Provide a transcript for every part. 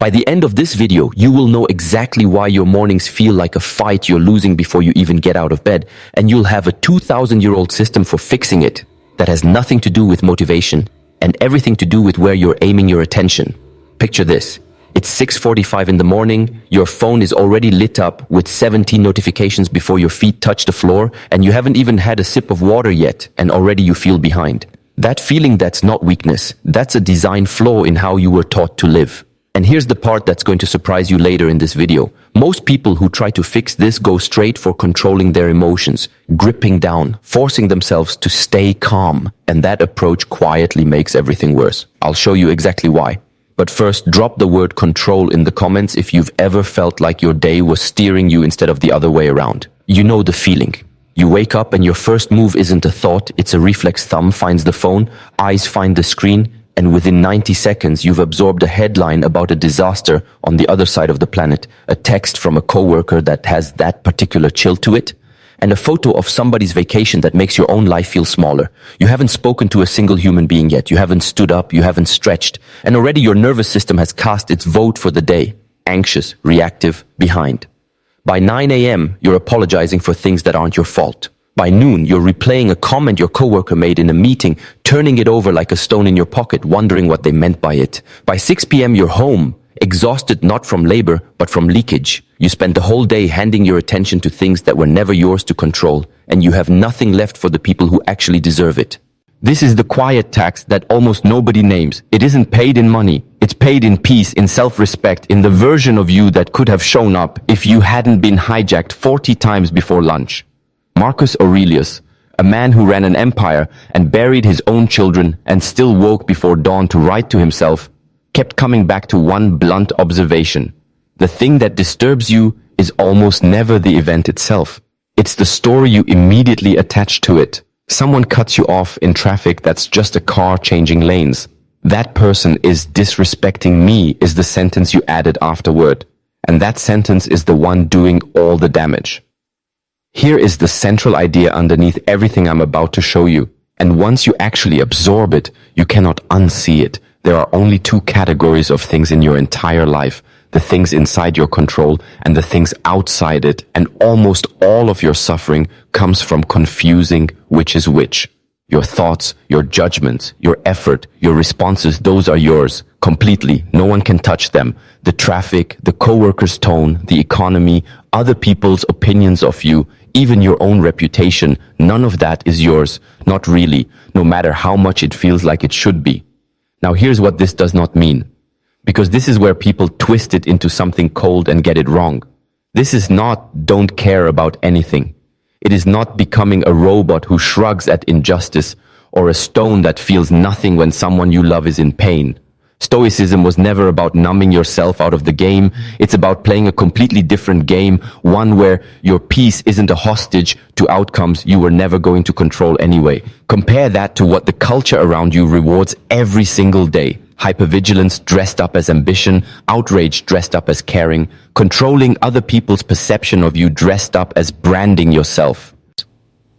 By the end of this video, you will know exactly why your mornings feel like a fight you're losing before you even get out of bed, and you'll have a 2,000-year-old system for fixing it that has nothing to do with motivation and everything to do with where you're aiming your attention. Picture this. It's 6:45 in the morning, your phone is already lit up with 17 notifications before your feet touch the floor, and you haven't even had a sip of water yet, and already you feel behind. That feeling, that's not weakness. That's a design flaw in how you were taught to live. And here's the part that's going to surprise you later in this video. Most people who try to fix this go straight for controlling their emotions, gripping down, forcing themselves to stay calm. And that approach quietly makes everything worse. I'll show you exactly why. But first, drop the word control in the comments if you've ever felt like your day was steering you instead of the other way around. You know the feeling. You wake up and your first move isn't a thought, it's a reflex. Thumb finds the phone, eyes find the screen, and within 90 seconds, you've absorbed a headline about a disaster on the other side of the planet, a text from a coworker that has that particular chill to it, and a photo of somebody's vacation that makes your own life feel smaller. You haven't spoken to a single human being yet. You haven't stood up. You haven't stretched. And already your nervous system has cast its vote for the day. Anxious, reactive, behind. By 9 a.m., you're apologizing for things that aren't your fault. By noon, you're replaying a comment your coworker made in a meeting, turning it over like a stone in your pocket, wondering what they meant by it. By 6 p.m., you're home, exhausted not from labor, but from leakage. You spent the whole day handing your attention to things that were never yours to control, and you have nothing left for the people who actually deserve it. This is the quiet tax that almost nobody names. It isn't paid in money. It's paid in peace, in self-respect, in the version of you that could have shown up if you hadn't been hijacked 40 times before lunch. Marcus Aurelius, a man who ran an empire and buried his own children and still woke before dawn to write to himself, kept coming back to one blunt observation. The thing that disturbs you is almost never the event itself. It's the story you immediately attach to it. Someone cuts you off in traffic that's just a car changing lanes. That person is disrespecting me is the sentence you added afterward. And that sentence is the one doing all the damage. Here is the central idea underneath everything I'm about to show you. And once you actually absorb it, you cannot unsee it. There are only two categories of things in your entire life. The things inside your control and the things outside it. And almost all of your suffering comes from confusing which is which. Your thoughts, your judgments, your effort, your responses, those are yours. Completely. No one can touch them. The traffic, the coworker's tone, the economy, other people's opinions of you, even your own reputation, none of that is yours. Not really, no matter how much it feels like it should be. Now here's what this does not mean. Because this is where people twist it into something cold and get it wrong. This is not don't care about anything. It is not becoming a robot who shrugs at injustice or a stone that feels nothing when someone you love is in pain. Stoicism was never about numbing yourself out of the game. It's about playing a completely different game, one where your peace isn't a hostage to outcomes you were never going to control anyway. Compare that to what the culture around you rewards every single day. Hypervigilance dressed up as ambition, outrage dressed up as caring, controlling other people's perception of you dressed up as branding yourself.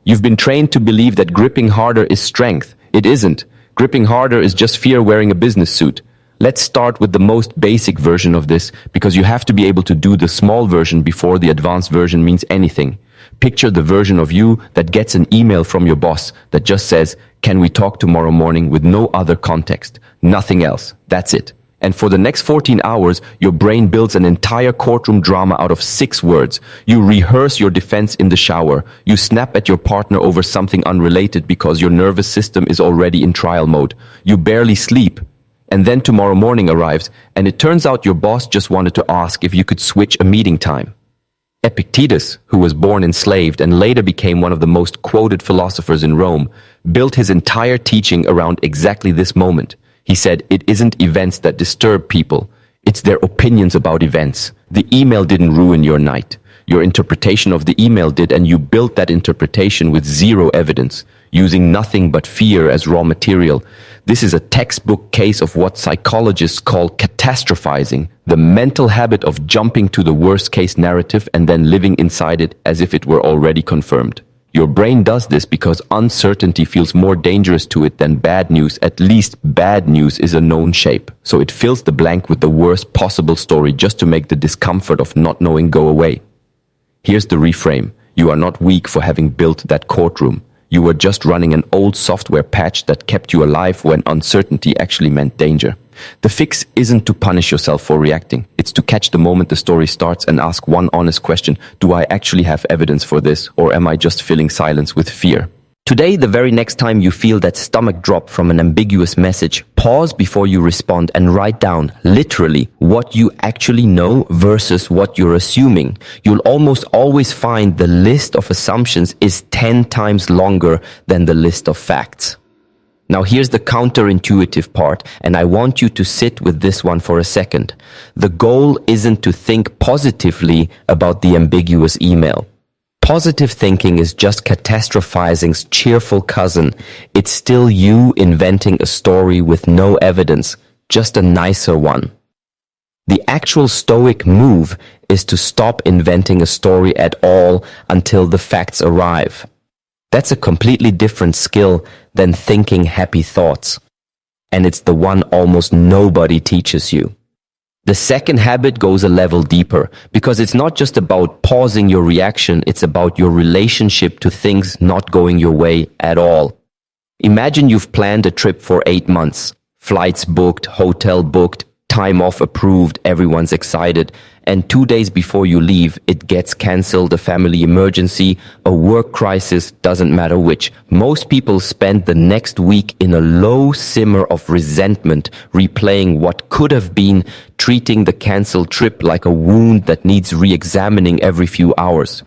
You've been trained to believe that gripping harder is strength. It isn't. Gripping harder is just fear wearing a business suit. Let's start with the most basic version of this, because you have to be able to do the small version before the advanced version means anything. Picture the version of you that gets an email from your boss that just says, "Can we talk tomorrow morning?" with no other context. Nothing else. That's it. And for the next 14 hours, your brain builds an entire courtroom drama out of 6 words. You rehearse your defense in the shower. You snap at your partner over something unrelated because your nervous system is already in trial mode. You barely sleep. And then tomorrow morning arrives, and it turns out your boss just wanted to ask if you could switch a meeting time. Epictetus, who was born enslaved and later became one of the most quoted philosophers in Rome, built his entire teaching around exactly this moment. He said, it isn't events that disturb people, it's their opinions about events. The email didn't ruin your night. Your interpretation of the email did, and you built that interpretation with zero evidence, using nothing but fear as raw material. This is a textbook case of what psychologists call catastrophizing, the mental habit of jumping to the worst-case narrative and then living inside it as if it were already confirmed. Your brain does this because uncertainty feels more dangerous to it than bad news. At least bad news is a known shape. So it fills the blank with the worst possible story just to make the discomfort of not knowing go away. Here's the reframe. You are not weak for having built that courtroom. You were just running an old software patch that kept you alive when uncertainty actually meant danger. The fix isn't to punish yourself for reacting. It's to catch the moment the story starts and ask one honest question. Do I actually have evidence for this, or am I just filling silence with fear? Today, the very next time you feel that stomach drop from an ambiguous message, pause before you respond and write down, literally, what you actually know versus what you're assuming. You'll almost always find the list of assumptions is 10 times longer than the list of facts. Now here's the counterintuitive part, and I want you to sit with this one for a second. The goal isn't to think positively about the ambiguous email. Positive thinking is just catastrophizing's cheerful cousin. It's still you inventing a story with no evidence, just a nicer one. The actual Stoic move is to stop inventing a story at all until the facts arrive. That's a completely different skill than thinking happy thoughts. And it's the one almost nobody teaches you. The second habit goes a level deeper, because it's not just about pausing your reaction, it's about your relationship to things not going your way at all. Imagine you've planned a trip for 8 months. Flights booked, hotel booked, time off approved, everyone's excited. And 2 days before you leave, it gets cancelled, a family emergency, a work crisis, doesn't matter which. Most people spend the next week in a low simmer of resentment, replaying what could have been, treating the cancelled trip like a wound that needs re-examining every few hours.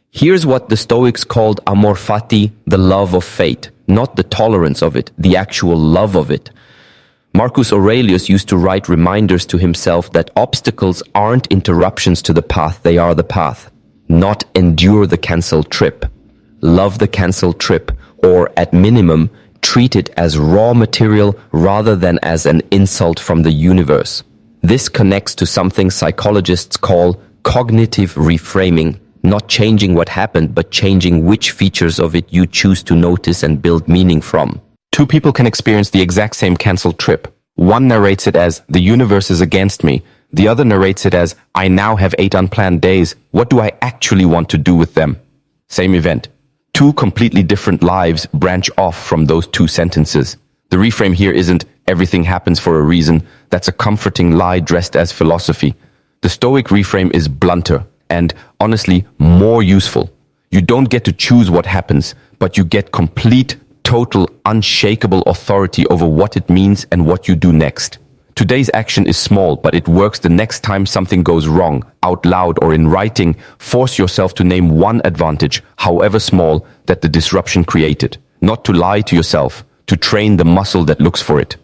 Here's what the Stoics called amor fati, the love of fate. Not the tolerance of it, the actual love of it. Marcus Aurelius used to write reminders to himself that obstacles aren't interruptions to the path, they are the path. Not endure the cancelled trip. Love the cancelled trip, or at minimum, treat it as raw material rather than as an insult from the universe. This connects to something psychologists call cognitive reframing, not changing what happened, but changing which features of it you choose to notice and build meaning from. 2 people can experience the exact same cancelled trip. One narrates it as, the universe is against me. The other narrates it as, I now have 8 unplanned days. What do I actually want to do with them? Same event. 2 completely different lives branch off from those 2 sentences. The reframe here isn't, everything happens for a reason. That's a comforting lie dressed as philosophy. The Stoic reframe is blunter and, honestly, more useful. You don't get to choose what happens, but you get complete, total, unshakable authority over what it means and what you do next. Today's action is small, but it works the next time something goes wrong, out loud or in writing. Force yourself to name one advantage, however small, that the disruption created. Not to lie to yourself, to train the muscle that looks for it.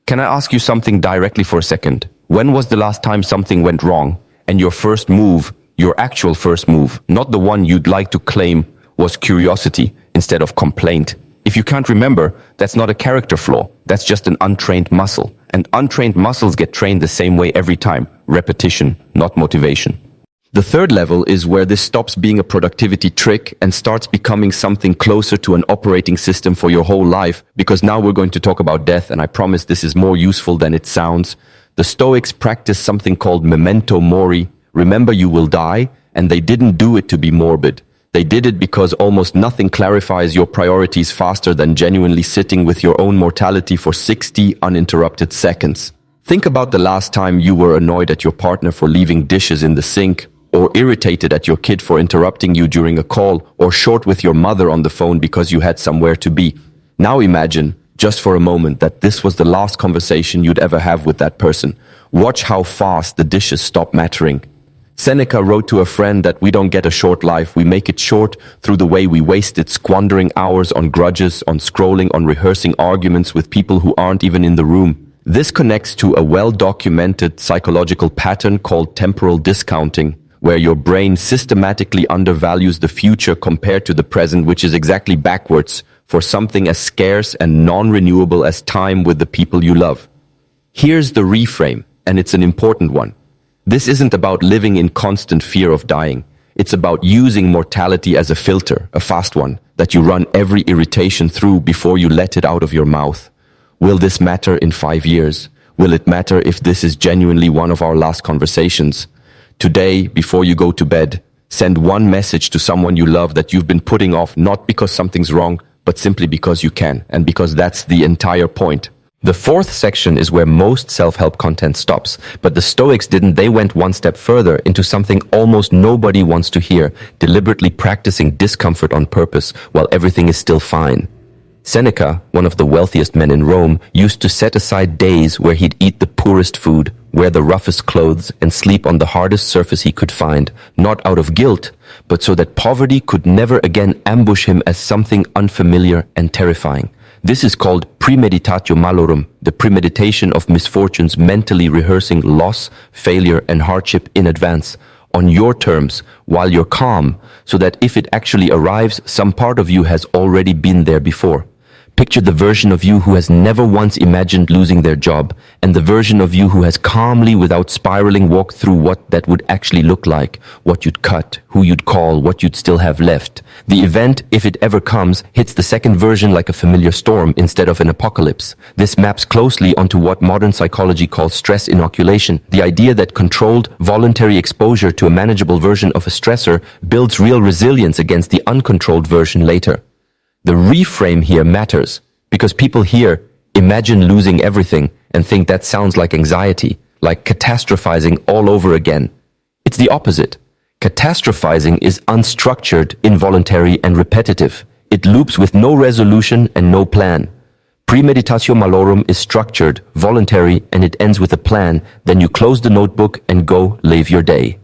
Can I ask you something directly for a second? When was the last time something went wrong, and your first move, your actual first move, not the one you'd like to claim, was curiosity instead of complaint? If you can't remember, that's not a character flaw. That's just an untrained muscle. And untrained muscles get trained the same way every time. Repetition, not motivation. The third level is where this stops being a productivity trick and starts becoming something closer to an operating system for your whole life, because now we're going to talk about death, and I promise this is more useful than it sounds. The Stoics practice something called memento mori. Remember you will die, and they didn't do it to be morbid. They did it because almost nothing clarifies your priorities faster than genuinely sitting with your own mortality for 60 uninterrupted seconds. Think about the last time you were annoyed at your partner for leaving dishes in the sink, or irritated at your kid for interrupting you during a call, or short with your mother on the phone because you had somewhere to be. Now imagine, just for a moment, that this was the last conversation you'd ever have with that person. Watch how fast the dishes stop mattering. Seneca wrote to a friend that we don't get a short life, we make it short through the way we waste it, squandering hours on grudges, on scrolling, on rehearsing arguments with people who aren't even in the room. This connects to a well-documented psychological pattern called temporal discounting, where your brain systematically undervalues the future compared to the present, which is exactly backwards for something as scarce and non-renewable as time with the people you love. Here's the reframe, and it's an important one. This isn't about living in constant fear of dying. It's about using mortality as a filter, a fast one, that you run every irritation through before you let it out of your mouth. Will this matter in 5 years? Will it matter if this is genuinely one of our last conversations? Today, before you go to bed, send one message to someone you love that you've been putting off, not because something's wrong, but simply because you can, and because that's the entire point. The fourth section is where most self-help content stops, but the Stoics didn't. They went one step further into something almost nobody wants to hear, deliberately practicing discomfort on purpose while everything is still fine. Seneca, one of the wealthiest men in Rome, used to set aside days where he'd eat the poorest food, wear the roughest clothes, and sleep on the hardest surface he could find, not out of guilt, but so that poverty could never again ambush him as something unfamiliar and terrifying. This is called premeditatio malorum, the premeditation of misfortunes, mentally rehearsing loss, failure, and hardship in advance, on your terms, while you're calm, so that if it actually arrives, some part of you has already been there before. Picture the version of you who has never once imagined losing their job, and the version of you who has calmly, without spiraling, walked through what that would actually look like, what you'd cut, who you'd call, what you'd still have left. The event, if it ever comes, hits the second version like a familiar storm instead of an apocalypse. This maps closely onto what modern psychology calls stress inoculation, the idea that controlled, voluntary exposure to a manageable version of a stressor builds real resilience against the uncontrolled version later. The reframe here matters, because people hear, imagine losing everything, and think that sounds like anxiety, like catastrophizing all over again. It's the opposite. Catastrophizing is unstructured, involuntary, and repetitive. It loops with no resolution and no plan. Premeditatio malorum is structured, voluntary, and it ends with a plan. Then you close the notebook and go live your day.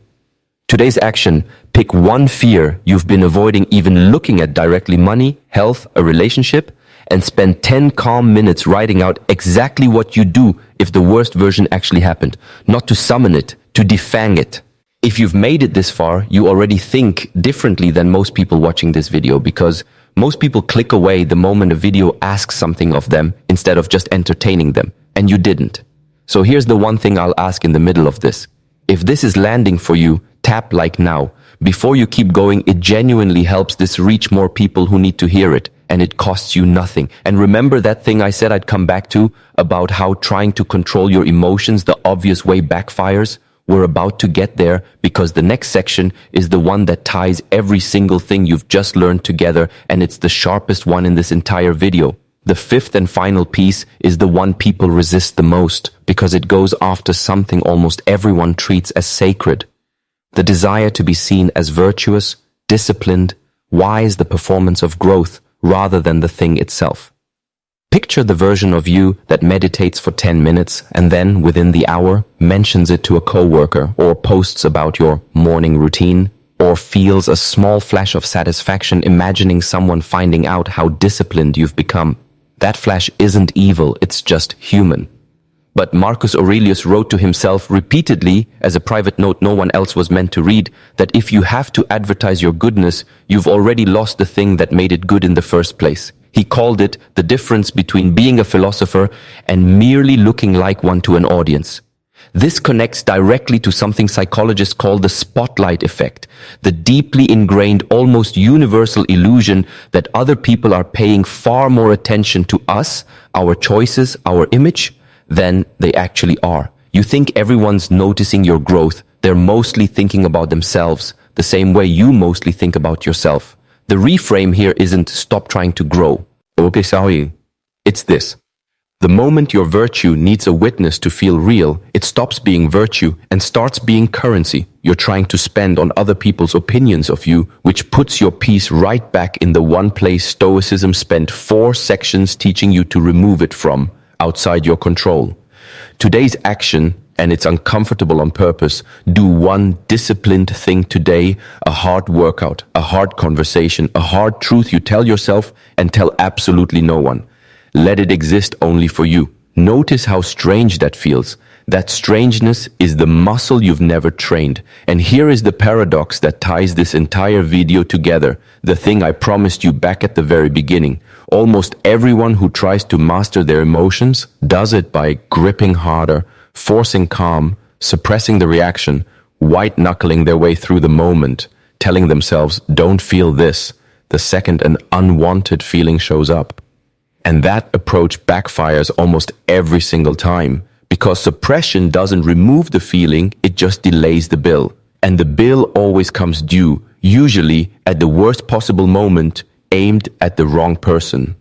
Today's action: pick one fear you've been avoiding even looking at directly: money, health, a relationship, and spend 10 calm minutes writing out exactly what you do if the worst version actually happened. Not to summon it, to defang it. If you've made it this far, you already think differently than most people watching this video, because most people click away the moment a video asks something of them instead of just entertaining them, and you didn't. So here's the one thing I'll ask in the middle of this. If this is landing for you, tap like now. Before you keep going, it genuinely helps this reach more people who need to hear it, and it costs you nothing. And remember that thing I said I'd come back to about how trying to control your emotions the obvious way backfires? We're about to get there, because the next section is the one that ties every single thing you've just learned together, and it's the sharpest one in this entire video. The fifth and final piece is the one people resist the most, because it goes after something almost everyone treats as sacred. The desire to be seen as virtuous, disciplined, wise, the performance of growth rather than the thing itself. Picture the version of you that meditates for 10 minutes and then, within the hour, mentions it to a coworker, or posts about your morning routine, or feels a small flash of satisfaction imagining someone finding out how disciplined you've become. That flash isn't evil, it's just human. But Marcus Aurelius wrote to himself repeatedly, as a private note no one else was meant to read, that if you have to advertise your goodness, you've already lost the thing that made it good in the first place. He called it the difference between being a philosopher and merely looking like one to an audience. This connects directly to something psychologists call the spotlight effect, the deeply ingrained, almost universal illusion that other people are paying far more attention to us, our choices, our image, than they actually are. You think everyone's noticing your growth. They're mostly thinking about themselves, the same way you mostly think about yourself. The reframe here isn't stop trying to grow. It's this. The moment your virtue needs a witness to feel real, it stops being virtue and starts being currency you're trying to spend on other people's opinions of you, which puts your peace right back in the one place Stoicism spent 4 sections teaching you to remove it from, outside your control. Today's action, and it's uncomfortable on purpose: do one disciplined thing today, a hard workout, a hard conversation, a hard truth you tell yourself and tell absolutely no one. Let it exist only for you. Notice how strange that feels. That strangeness is the muscle you've never trained. And here is the paradox that ties this entire video together, the thing I promised you back at the very beginning. Almost everyone who tries to master their emotions does it by gripping harder, forcing calm, suppressing the reaction, white-knuckling their way through the moment, telling themselves, don't feel this, the second an unwanted feeling shows up. And that approach backfires almost every single time, because suppression doesn't remove the feeling, it just delays the bill. And the bill always comes due, usually at the worst possible moment, aimed at the wrong person.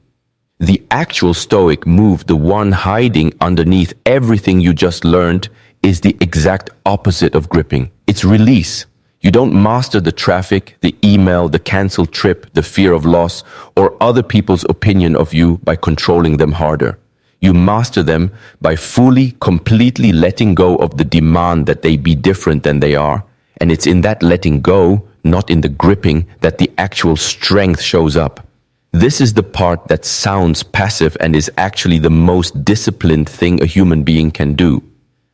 The actual Stoic move, the one hiding underneath everything you just learned, is the exact opposite of gripping. It's release. You don't master the traffic, the email, the canceled trip, the fear of loss, or other people's opinion of you by controlling them harder. You master them by fully, completely letting go of the demand that they be different than they are. And it's in that letting go, not in the gripping, that the actual strength shows up. This is the part that sounds passive and is actually the most disciplined thing a human being can do.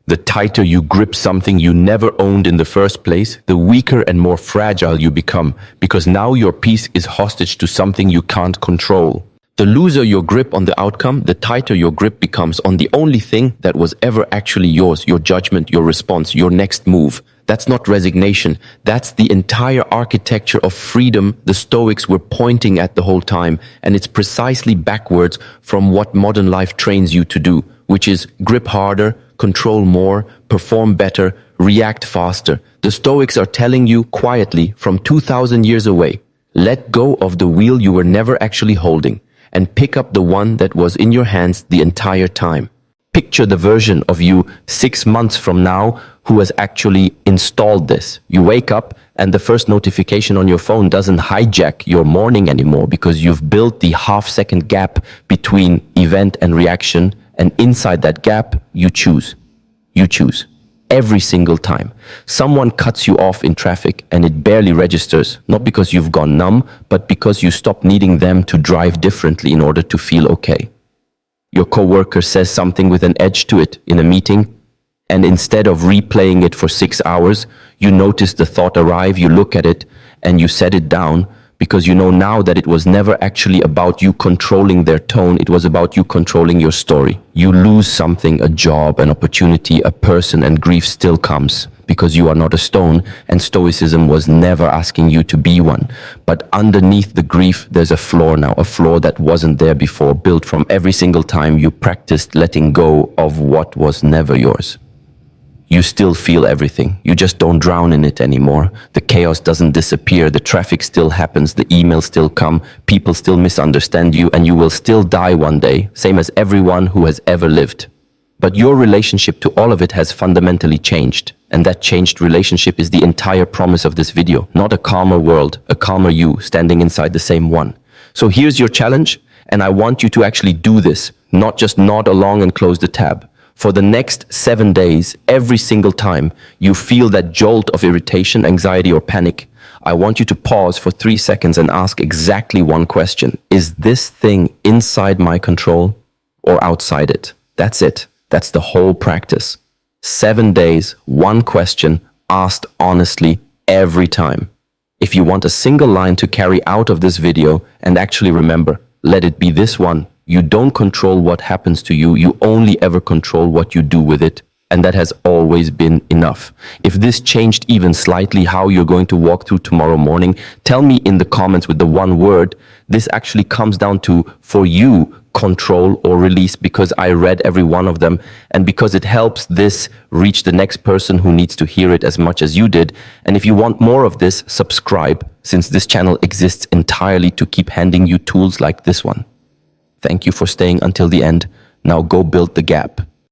The tighter you grip something you never owned in the first place, the weaker and more fragile you become, because now your peace is hostage to something you can't control. The looser your grip on the outcome, the tighter your grip becomes on the only thing that was ever actually yours, your judgment, your response, your next move. That's not resignation. That's the entire architecture of freedom the Stoics were pointing at the whole time, and it's precisely backwards from what modern life trains you to do, which is grip harder, control more, perform better, react faster. The Stoics are telling you quietly from 2,000 years away, let go of the wheel you were never actually holding and pick up the one that was in your hands the entire time. Picture the version of you 6 months from now who has actually installed this. You wake up and the first notification on your phone doesn't hijack your morning anymore because you've built the half-second gap between event and reaction, and inside that gap, you choose. You choose. Every single time. Someone cuts you off in traffic and it barely registers, not because you've gone numb, but because you stop needing them to drive differently in order to feel okay. Your coworker says something with an edge to it in a meeting, and instead of replaying it for 6 hours, you notice the thought arrive, you look at it, and you set it down because you know now that it was never actually about you controlling their tone, it was about you controlling your story. You lose something, a job, an opportunity, a person, and grief still comes because you are not a stone, and Stoicism was never asking you to be one. But underneath the grief, there's a floor now, a floor that wasn't there before, built from every single time you practiced letting go of what was never yours. You still feel everything. You just don't drown in it anymore. The chaos doesn't disappear. The traffic still happens. The emails still come. People still misunderstand you, and you will still die one day, same as everyone who has ever lived. But your relationship to all of it has fundamentally changed. And that changed relationship is the entire promise of this video. Not a calmer world, a calmer you standing inside the same one. So here's your challenge, and I want you to actually do this, not just nod along and close the tab. For the next 7 days, every single time you feel that jolt of irritation, anxiety, or panic, I want you to pause for 3 seconds and ask exactly one question. Is this thing inside my control or outside it? That's it. That's the whole practice. 7 days, one question, asked honestly every time. If you want a single line to carry out of this video and actually remember, let it be this one. You don't control what happens to you, you only ever control what you do with it. And that has always been enough. If this changed even slightly how you're going to walk through tomorrow morning, tell me in the comments with the one word. This actually comes down to, for you, control or release, because I read every one of them and because it helps this reach the next person who needs to hear it as much as you did. And if you want more of this, subscribe, since this channel exists entirely to keep handing you tools like this one. Thank you for staying until the end. Now go build the gap.